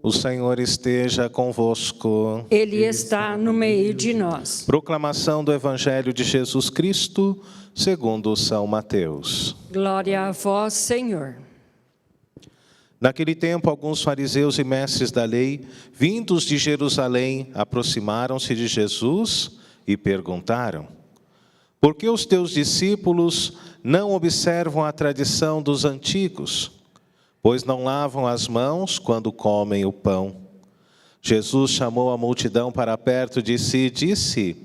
O Senhor esteja convosco. Ele está no meio de nós. Proclamação do Evangelho de Jesus Cristo, segundo São Mateus. Glória a vós, Senhor. Naquele tempo, alguns fariseus e mestres da lei, vindos de Jerusalém, aproximaram-se de Jesus e perguntaram: por que os teus discípulos não observam a tradição dos antigos, pois não lavam as mãos quando comem o pão? Jesus chamou a multidão para perto de si e disse: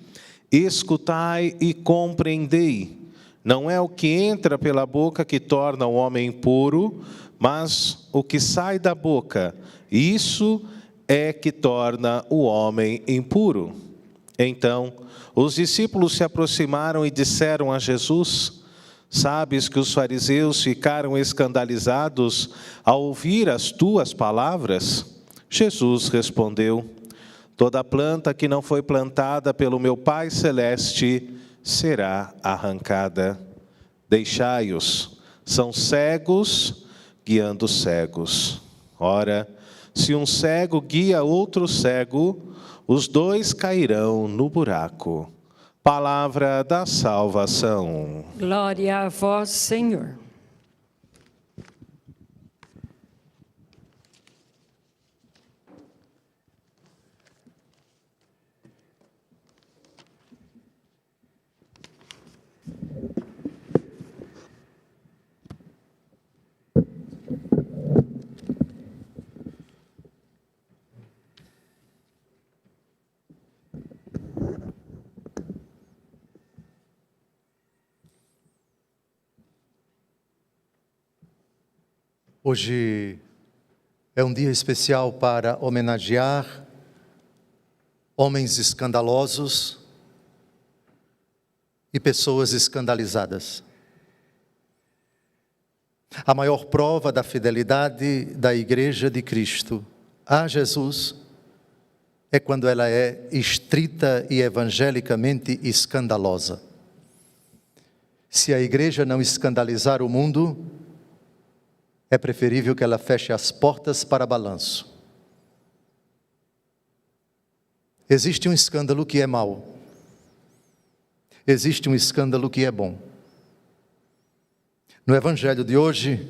escutai e compreendei. Não é o que entra pela boca que torna o homem impuro, mas o que sai da boca, isso é que torna o homem impuro. Então, os discípulos se aproximaram e disseram a Jesus: sabes que os fariseus ficaram escandalizados ao ouvir as tuas palavras? Jesus respondeu: toda planta que não foi plantada pelo meu Pai Celeste será arrancada. Deixai-os, são cegos guiando cegos. Ora, se um cego guia outro cego, os dois cairão no buraco. Palavra da salvação. Glória a vós, Senhor. Hoje é um dia especial para homenagear homens escandalosos e pessoas escandalizadas. A maior prova da fidelidade da Igreja de Cristo a Jesus é quando ela é estrita e evangelicamente escandalosa. Se a Igreja não escandalizar o mundo, é preferível que ela feche as portas para balanço. Existe um escândalo que é mau. Existe um escândalo que é bom. No Evangelho de hoje,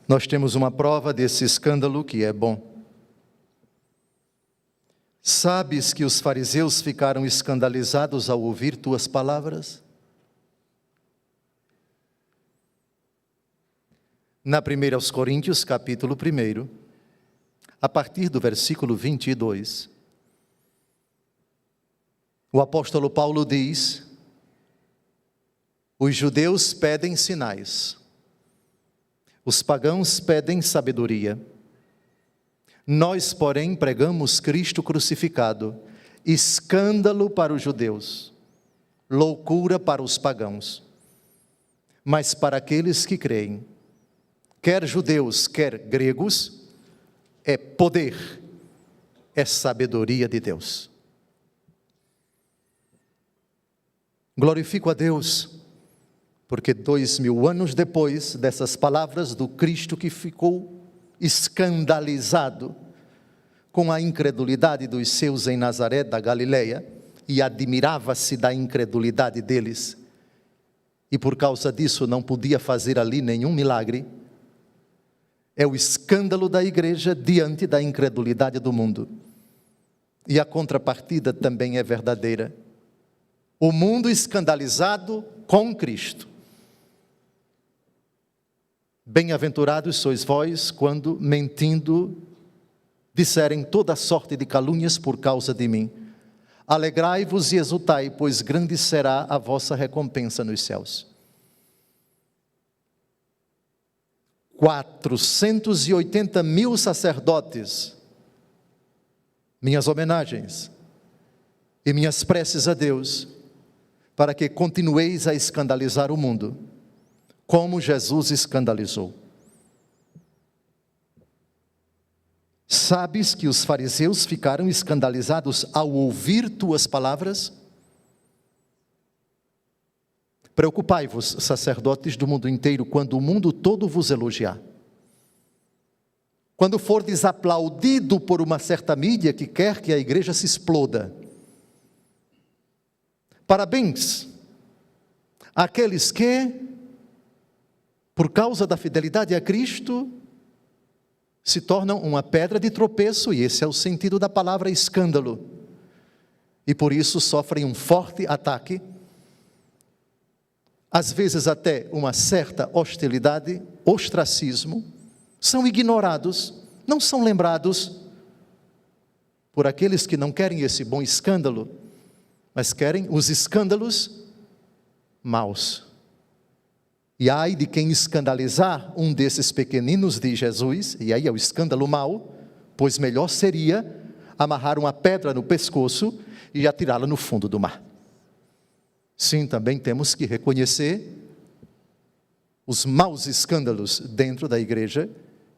nós temos uma prova desse escândalo que é bom. Sabes que os fariseus ficaram escandalizados ao ouvir tuas palavras? Na 1 aos Coríntios, capítulo 1, a partir do versículo 22, o apóstolo Paulo diz: os judeus pedem sinais, os pagãos pedem sabedoria. Nós, porém, pregamos Cristo crucificado, escândalo para os judeus, loucura para os pagãos. Mas para aqueles que creem, quer judeus, quer gregos, é poder, é sabedoria de Deus. Glorifico a Deus, porque 2000 anos depois dessas palavras do Cristo que ficou escandalizado com a incredulidade dos seus em Nazaré da Galileia, e admirava-se da incredulidade deles, e por causa disso não podia fazer ali nenhum milagre, é o escândalo da igreja diante da incredulidade do mundo. E a contrapartida também é verdadeira. O mundo escandalizado com Cristo. Bem-aventurados sois vós quando, mentindo, disserem toda sorte de calúnias por causa de mim. Alegrai-vos e exultai, pois grande será a vossa recompensa nos céus. 480 mil sacerdotes, minhas homenagens e minhas preces a Deus, para que continueis a escandalizar o mundo, como Jesus escandalizou. Sabes que os fariseus ficaram escandalizados ao ouvir tuas palavras? Preocupai-vos, sacerdotes do mundo inteiro, quando o mundo todo vos elogiar. quando fordes aplaudido por uma certa mídia que quer que a igreja se exploda. Parabéns àqueles que, por causa da fidelidade a Cristo, se tornam uma pedra de tropeço, e esse é o sentido da palavra escândalo, e por isso sofrem um forte ataque, às vezes até uma certa hostilidade, ostracismo, são ignorados, não são lembrados por aqueles que não querem esse bom escândalo, mas querem os escândalos maus. E ai de quem escandalizar um desses pequeninos de Jesus, e aí é o escândalo mau, pois melhor seria amarrar uma pedra no pescoço e atirá-la no fundo do mar. Sim, também temos que reconhecer os maus escândalos dentro da igreja,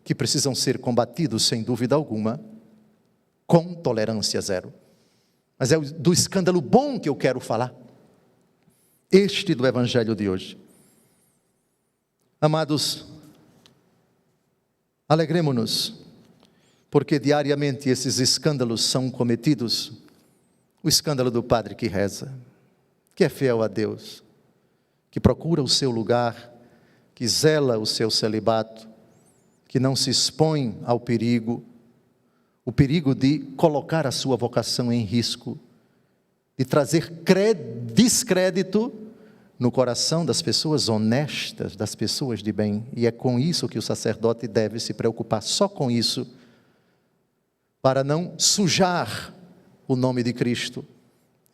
que precisam ser combatidos, sem dúvida alguma, com tolerância zero. Mas é do escândalo bom que eu quero falar, este do Evangelho de hoje. Amados, alegremo-nos, porque diariamente esses escândalos são cometidos. O escândalo do padre que reza, que é fiel a Deus, que procura o seu lugar, que zela o seu celibato, que não se expõe ao perigo, o perigo de colocar a sua vocação em risco, de trazer descrédito no coração das pessoas honestas, das pessoas de bem. E é com isso que o sacerdote deve se preocupar, só com isso, para não sujar o nome de Cristo.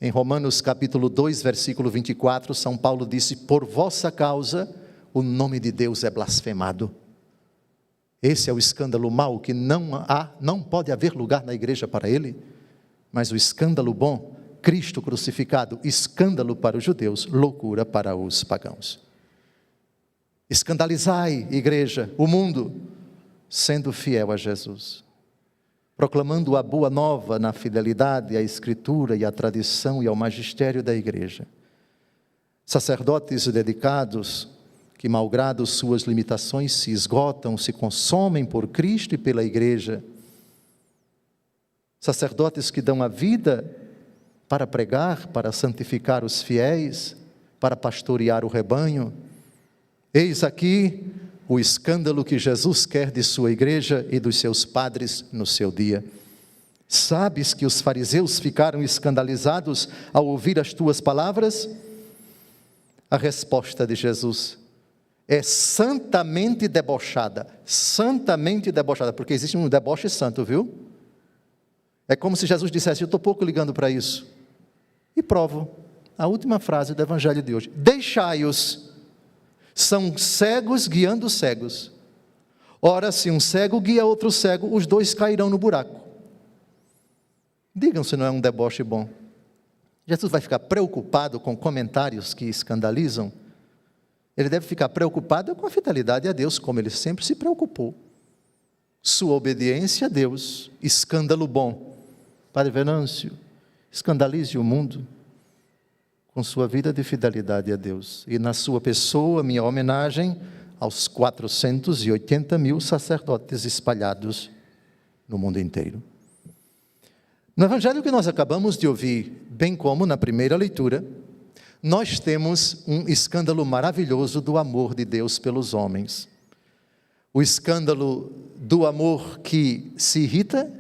Em Romanos capítulo 2, versículo 24, São Paulo disse: por vossa causa o nome de Deus é blasfemado. Esse é o escândalo mau, que não pode haver lugar na igreja para ele, mas o escândalo bom, Cristo crucificado, escândalo para os judeus, loucura para os pagãos. Escandalizai, igreja, o mundo, sendo fiel a Jesus, proclamando a boa nova na fidelidade à Escritura e à tradição e ao magistério da igreja. Sacerdotes dedicados, que malgrado suas limitações se esgotam, se consomem por Cristo e pela igreja. Sacerdotes que dão a vida para pregar, para santificar os fiéis, para pastorear o rebanho. Eis aqui o escândalo que Jesus quer de sua igreja e dos seus padres no seu dia. Sabes que os fariseus ficaram escandalizados ao ouvir as tuas palavras? A resposta de Jesus é santamente debochada, porque existe um deboche santo, viu? É como se Jesus dissesse: eu estou pouco ligando para isso. E provo, a última frase do Evangelho de hoje: deixai-os, são cegos guiando cegos. Ora, se um cego guia outro cego, os dois cairão no buraco. Digam se não é um deboche bom. Jesus vai ficar preocupado com comentários que escandalizam? Ele deve ficar preocupado com a fidelidade a Deus, como ele sempre se preocupou. Sua obediência a Deus, escândalo bom. Padre Venâncio, escandalize o mundo com sua vida de fidelidade a Deus. E na sua pessoa, minha homenagem aos 480 mil sacerdotes espalhados no mundo inteiro. No Evangelho que nós acabamos de ouvir, bem como na primeira leitura, nós temos um escândalo maravilhoso do amor de Deus pelos homens. O escândalo do amor que se irrita,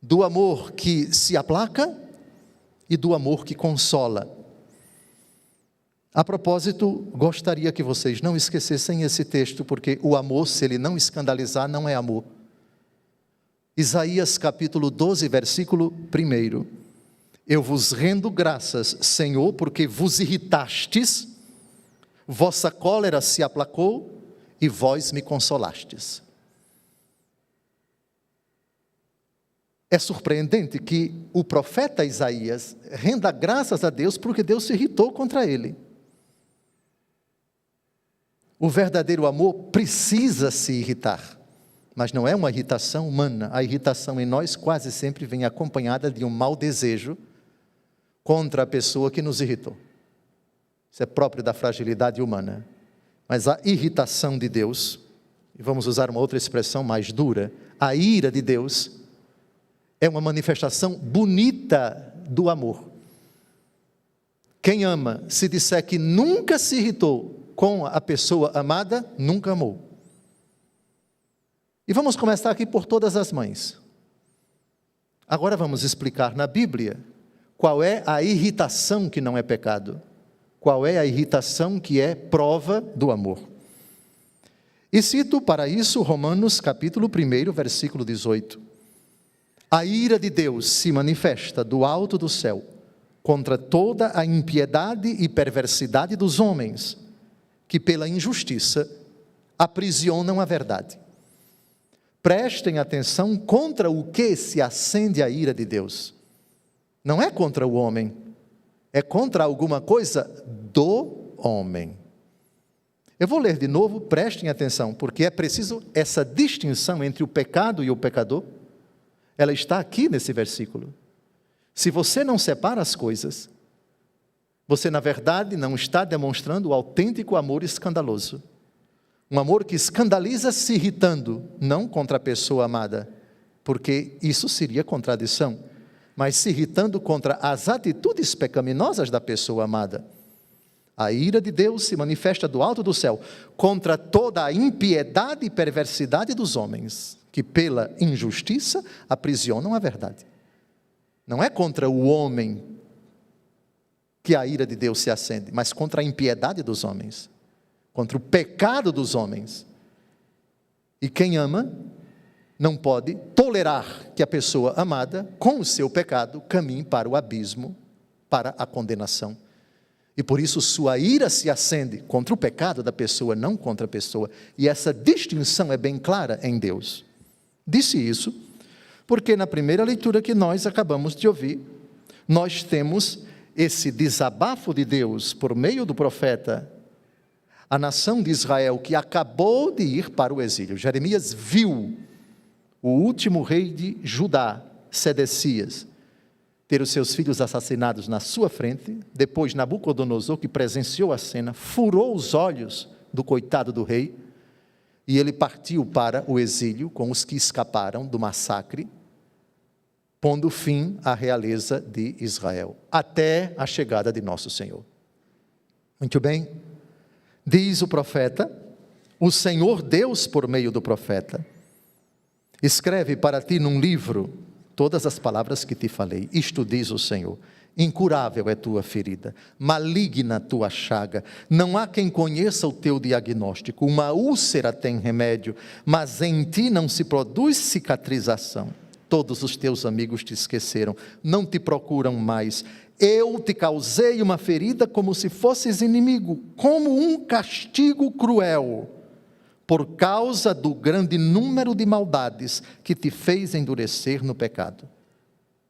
do amor que se aplaca e do amor que consola. A propósito, gostaria que vocês não esquecessem esse texto, porque o amor, se ele não escandalizar, não é amor. Isaías capítulo 12, versículo 1. Eu vos rendo graças, Senhor, porque vos irritastes, vossa cólera se aplacou e vós me consolastes. É surpreendente que o profeta Isaías renda graças a Deus porque Deus se irritou contra ele. O verdadeiro amor precisa se irritar, mas não é uma irritação humana. A irritação em nós quase sempre vem acompanhada de um mau desejo contra a pessoa que nos irritou. Isso é próprio da fragilidade humana. Mas a irritação de Deus, e vamos usar uma outra expressão mais dura, a ira de Deus é uma manifestação bonita do amor. Quem ama, se disser que nunca se irritou com a pessoa amada, nunca amou. E vamos começar aqui por todas as mães. Agora vamos explicar na Bíblia qual é a irritação que não é pecado, qual é a irritação que é prova do amor. E cito para isso Romanos capítulo 1, versículo 18. A ira de Deus se manifesta do alto do céu contra toda a impiedade e perversidade dos homens, que pela injustiça aprisionam a verdade. Prestem atenção contra o que se acende a ira de Deus. Não é contra o homem, é contra alguma coisa do homem. Eu vou ler de novo, prestem atenção, porque é preciso essa distinção entre o pecado e o pecador. Ela está aqui nesse versículo. Se você não separa as coisas, você na verdade não está demonstrando o autêntico amor escandaloso. Um amor que escandaliza se irritando, não contra a pessoa amada, porque isso seria contradição, mas se irritando contra as atitudes pecaminosas da pessoa amada. A ira de Deus se manifesta do alto do céu contra toda a impiedade e perversidade dos homens, que pela injustiça aprisionam a verdade. Não é contra o homem que a ira de Deus se acende, mas contra a impiedade dos homens, contra o pecado dos homens. E quem ama não pode tolerar que a pessoa amada, com o seu pecado, caminhe para o abismo, para a condenação. E por isso sua ira se acende contra o pecado da pessoa, não contra a pessoa. E essa distinção é bem clara em Deus. Disse isso porque na primeira leitura que nós acabamos de ouvir, nós temos esse desabafo de Deus por meio do profeta, a nação de Israel que acabou de ir para o exílio. Jeremias viu o último rei de Judá, Sedecias, ter os seus filhos assassinados na sua frente. Depois Nabucodonosor, que presenciou a cena, furou os olhos do coitado do rei, e ele partiu para o exílio com os que escaparam do massacre, pondo fim à realeza de Israel, até a chegada de nosso Senhor. Muito bem, diz o profeta, o Senhor Deus por meio do profeta, escreve para ti num livro todas as palavras que te falei. Isto diz o Senhor: incurável é tua ferida, maligna tua chaga, não há quem conheça o teu diagnóstico. Uma úlcera tem remédio, mas em ti não se produz cicatrização. Todos os teus amigos te esqueceram, não te procuram mais. Eu te causei uma ferida como se fosses inimigo, como um castigo cruel, por causa do grande número de maldades que te fez endurecer no pecado.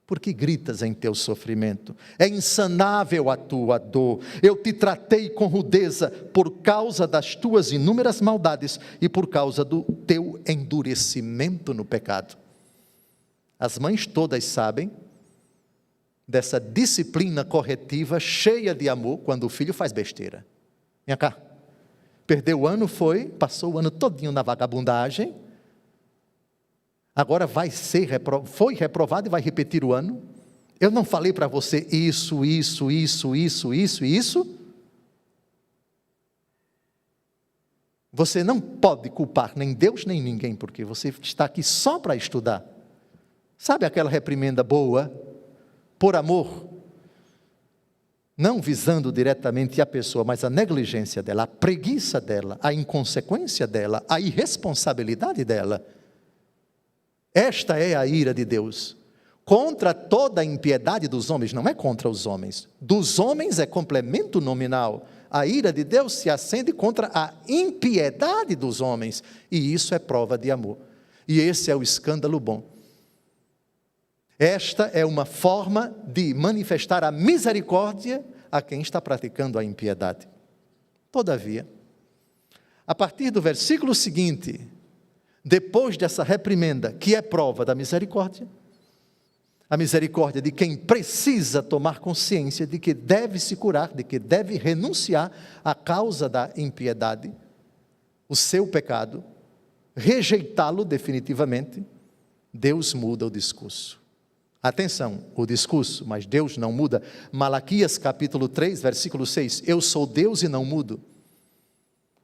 Porque gritas em teu sofrimento, é insanável a tua dor. Eu te tratei com rudeza por causa das tuas inúmeras maldades e por causa do teu endurecimento no pecado. As mães todas sabem dessa disciplina corretiva cheia de amor quando o filho faz besteira. Vem cá, perdeu o ano, passou o ano todinho na vagabundagem, agora foi reprovado e vai repetir o ano. Eu não falei para você isso. Você não pode culpar nem Deus nem ninguém, porque você está aqui só para estudar. Sabe aquela reprimenda boa, por amor, não visando diretamente a pessoa, mas a negligência dela, a preguiça dela, a inconsequência dela, a irresponsabilidade dela. Esta é a ira de Deus, contra toda a impiedade dos homens, não é contra os homens. Dos homens é complemento nominal. A ira de Deus se acende contra a impiedade dos homens, e isso é prova de amor. E esse é o escândalo bom. Esta é uma forma de manifestar a misericórdia a quem está praticando a impiedade. Todavia, a partir do versículo seguinte, depois dessa reprimenda, que é prova da misericórdia, a misericórdia de quem precisa tomar consciência de que deve se curar, de que deve renunciar à causa da impiedade, o seu pecado, rejeitá-lo definitivamente, Deus muda o discurso. Atenção, o discurso, mas Deus não muda. Malaquias capítulo 3, versículo 6, eu sou Deus e não mudo.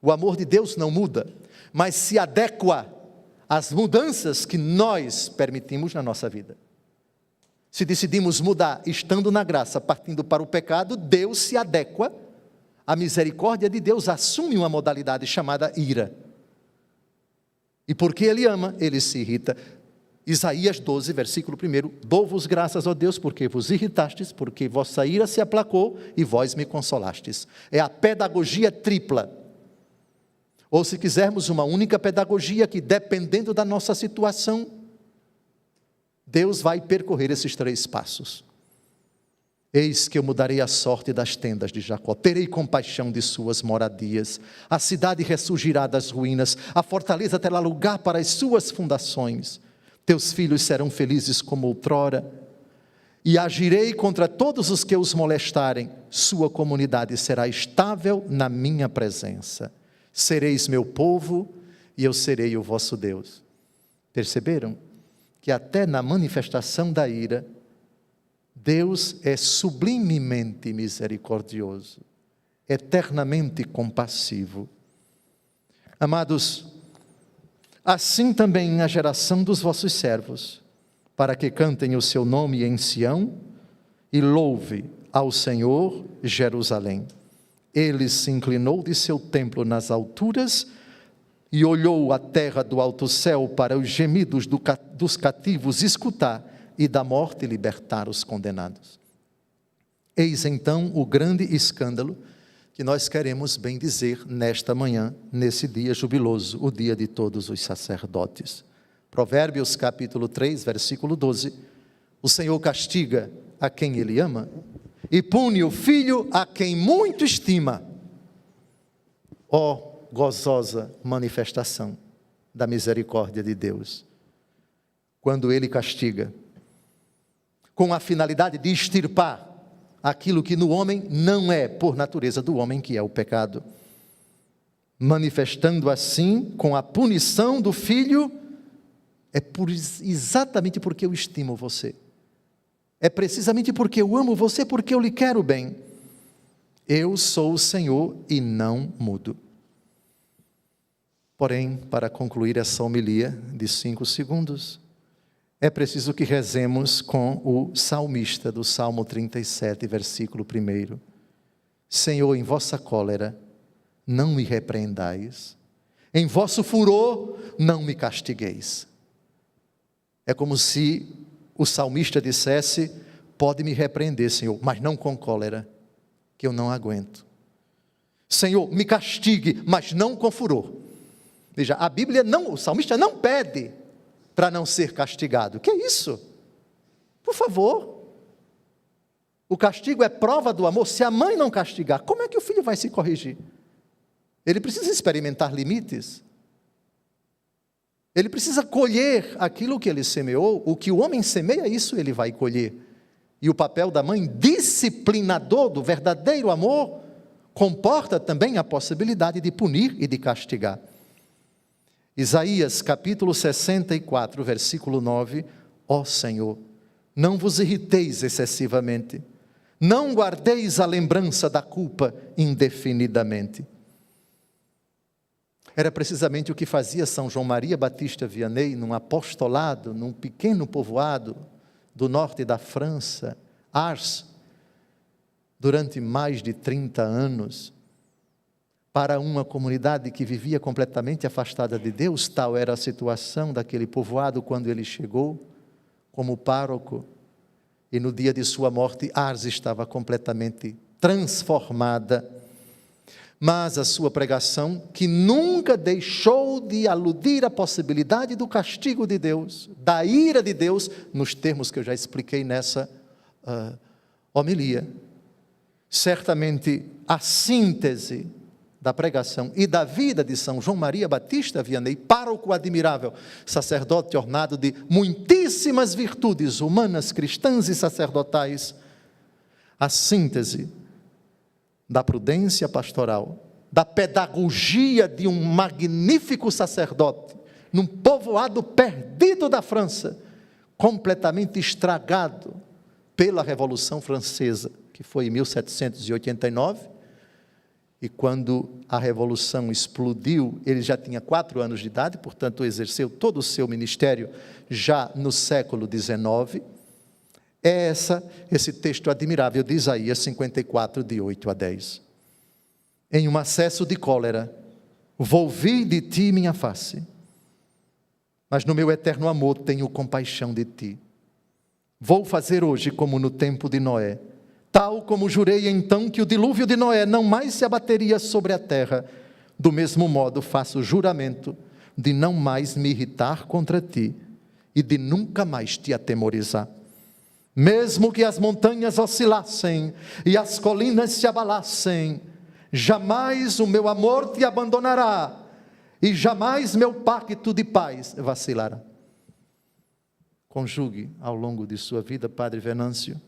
O amor de Deus não muda, mas se adequa às mudanças que nós permitimos na nossa vida. Se decidimos mudar, estando na graça, partindo para o pecado, Deus se adequa, a misericórdia de Deus assume uma modalidade chamada ira. E porque Ele ama, Ele se irrita. Isaías 12, versículo 1, dou-vos graças, ó Deus, porque vos irritastes, porque vossa ira se aplacou e vós me consolastes. É a pedagogia tripla. Ou se quisermos uma única pedagogia que, dependendo da nossa situação, Deus vai percorrer esses 3 passos. Eis que eu mudarei a sorte das tendas de Jacó, terei compaixão de suas moradias, a cidade ressurgirá das ruínas, a fortaleza terá lugar para as suas fundações, teus filhos serão felizes como outrora, e agirei contra todos os que os molestarem, sua comunidade será estável na minha presença, sereis meu povo e eu serei o vosso Deus. Perceberam que até na manifestação da ira, Deus é sublimemente misericordioso, eternamente compassivo. Amados, assim também a geração dos vossos servos, para que cantem o seu nome em Sião e louve ao Senhor Jerusalém. Ele se inclinou de seu templo nas alturas e olhou a terra do alto céu para os gemidos dos cativos escutar e da morte libertar os condenados. Eis então o grande escândalo que nós queremos bem dizer nesta manhã, nesse dia jubiloso, o dia de todos os sacerdotes. Provérbios capítulo 3, versículo 12, o Senhor castiga a quem Ele ama e pune o filho a quem muito estima. Ó gozosa manifestação da misericórdia de Deus, quando Ele castiga, com a finalidade de extirpar aquilo que no homem não é por natureza do homem, que é o pecado, manifestando assim com a punição do filho, exatamente porque eu estimo você, é precisamente porque eu amo você, porque eu lhe quero bem, eu sou o Senhor e não mudo. Porém, para concluir essa homilia de 5 segundos, é preciso que rezemos com o salmista do Salmo 37, versículo 1. Senhor, em vossa cólera, não me repreendais. Em vosso furor, não me castigueis. É como se o salmista dissesse, pode me repreender, Senhor, mas não com cólera, que eu não aguento. Senhor, me castigue, mas não com furor. Veja, a Bíblia não, o salmista não pede para não ser castigado. Que é isso? Por favor. O castigo é prova do amor. Se a mãe não castigar, como é que o filho vai se corrigir? Ele precisa experimentar limites. Ele precisa colher aquilo que ele semeou. O que o homem semeia, isso ele vai colher. E o papel da mãe, disciplinador do verdadeiro amor, comporta também a possibilidade de punir e de castigar. Isaías capítulo 64, versículo 9, ó Senhor, não vos irriteis excessivamente, não guardeis a lembrança da culpa indefinidamente. Era precisamente o que fazia São João Maria Batista Vianney, num apostolado, num pequeno povoado do norte da França, Ars, durante mais de 30 anos, para uma comunidade que vivia completamente afastada de Deus. Tal era a situação daquele povoado quando ele chegou como pároco, e no dia de sua morte, Ars estava completamente transformada. Mas a sua pregação, que nunca deixou de aludir à possibilidade do castigo de Deus, da ira de Deus, nos termos que eu já expliquei nessa homilia, certamente a síntese da pregação e da vida de São João Maria Batista Vianney, pároco admirável, sacerdote ornado de muitíssimas virtudes humanas, cristãs e sacerdotais, a síntese da prudência pastoral, da pedagogia de um magnífico sacerdote, num povoado perdido da França, completamente estragado pela Revolução Francesa, que foi em 1789, e quando a Revolução explodiu, ele já tinha 4 anos de idade, portanto exerceu todo o seu ministério já no século XIX. É esse texto admirável de Isaías 54, de 8 a 10. Em um acesso de cólera, volvi de ti minha face, mas no meu eterno amor tenho compaixão de ti. Vou fazer hoje como no tempo de Noé, tal como jurei então que o dilúvio de Noé não mais se abateria sobre a terra, do mesmo modo faço juramento de não mais me irritar contra ti e de nunca mais te atemorizar. Mesmo que as montanhas oscilassem e as colinas se abalassem, jamais o meu amor te abandonará e jamais meu pacto de paz vacilará. Conjugue ao longo de sua vida, Padre Venâncio,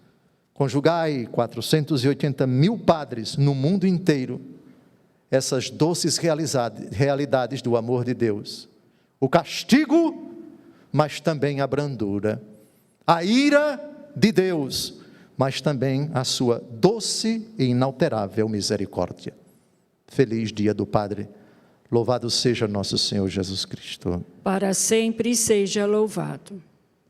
conjugai 480 mil padres no mundo inteiro, essas doces realidades do amor de Deus. O castigo, mas também a brandura. A ira de Deus, mas também a sua doce e inalterável misericórdia. Feliz dia do Padre. Louvado seja nosso Senhor Jesus Cristo. Para sempre seja louvado.